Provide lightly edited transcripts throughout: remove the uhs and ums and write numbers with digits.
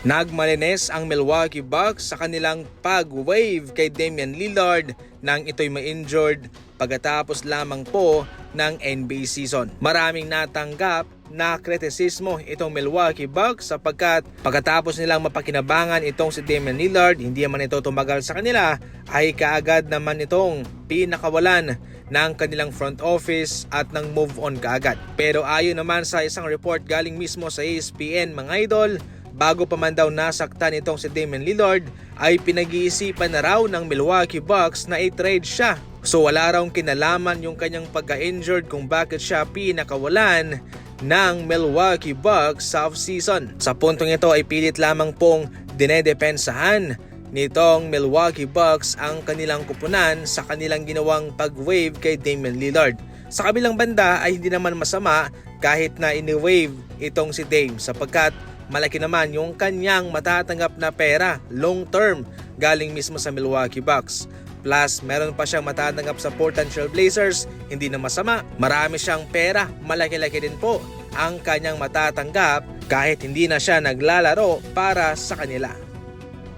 Nagmalinis ang Milwaukee Bucks sa kanilang pag-wave kay Damian Lillard nang ito'y ma-injured pagkatapos lamang po ng NBA season. Maraming natanggap na kritisismo itong Milwaukee Bucks sapagkat pagkatapos nilang mapakinabangan itong si Damian Lillard, hindi naman ito tumagal sa kanila, ay kaagad naman itong pinakawalan ng kanilang front office at nang move on kaagad. Pero ayon naman sa isang report galing mismo sa ESPN mga idol, bago pa man daw nasaktan itong si Damian Lillard, ay pinag-iisipan na raw ng Milwaukee Bucks na i-trade siya. So wala raw kinalaman yung kanyang pagka-injured kung bakit siya pinakawalan ng Milwaukee Bucks sa off-season. Sa puntong ito ay pilit lamang pong dinedepensahan nitong Milwaukee Bucks ang kanilang kupunan sa kanilang ginawang pag-wave kay Damian Lillard. Sa kabilang banda ay hindi naman masama kahit na ini-wave itong si Dame sapagkat malaki naman yung kanyang matatanggap na pera long term galing mismo sa Milwaukee Bucks. Plus, meron pa siyang matatanggap sa Portland Trail Blazers, hindi na masama. Marami siyang pera, malaki-laki din po ang kanyang matatanggap kahit hindi na siya naglalaro para sa kanila.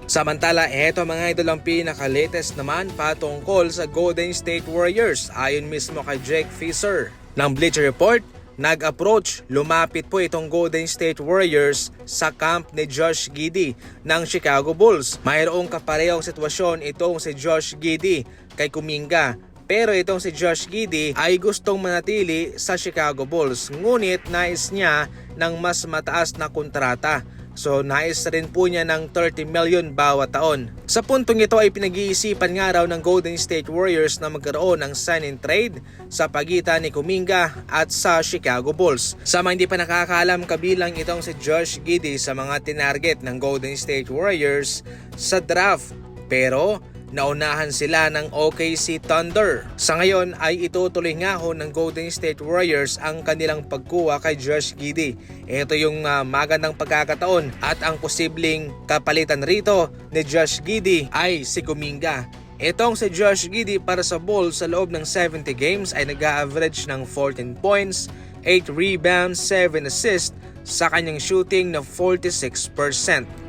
Samantala, eto mga idol ang pinaka-latest naman patungkol sa Golden State Warriors. Ayon mismo kay Jake Fisher ng Bleacher Report, nag-approach, lumapit po itong Golden State Warriors sa camp ni Josh Giddey ng Chicago Bulls. Mayroong kaparehong sitwasyon itong si Josh Giddey kay Kuminga. Pero itong si Josh Giddey ay gustong manatili sa Chicago Bulls. Ngunit nais niya ng mas mataas na kontrata. So nais rin po niya ng 30 million bawat taon. Sa puntong ito ay pinag-iisipan nga raw ng Golden State Warriors na magkaroon ng sign and trade sa pagitan ni Kuminga at sa Chicago Bulls. Sa mga hindi pa nakakaalam, kabilang itong si Josh Giddey sa mga tinarget ng Golden State Warriors sa draft. Pero naunahan sila ng OKC Thunder. Sa ngayon ay itutuloy nga ho ng Golden State Warriors ang kanilang pagkuha kay Josh Giddey. Ito yung magandang pagkakataon at ang posibleng kapalitan rito ni Josh Giddey ay si Kuminga. Itong si Josh Giddey para sa Bulls sa loob ng 70 games ay nag-average ng 14 points, 8 rebounds, 7 assists sa kanyang shooting na 46%.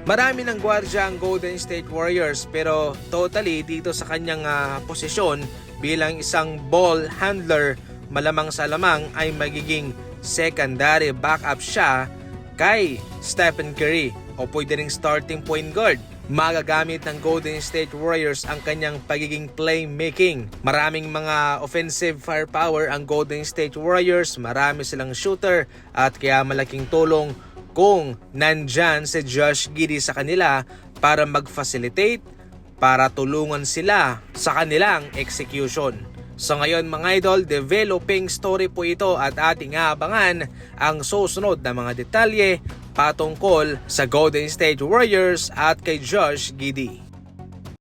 Marami ng gwardya ang Golden State Warriors pero totally dito sa kanyang posisyon bilang isang ball handler, malamang sa lamang ay magiging secondary backup siya kay Stephen Curry o pwede ring starting point guard. Magagamit ng Golden State Warriors ang kanyang pagiging playmaking. Maraming mga offensive firepower ang Golden State Warriors, marami silang shooter at kaya malaking tulong kung nandyan si Josh Giddey sa kanila para mag-facilitate, para tulungan sila sa kanilang execution. So ngayon mga idol, developing story po ito at ating aabangan ang susunod na mga detalye patungkol sa Golden State Warriors at kay Josh Giddey.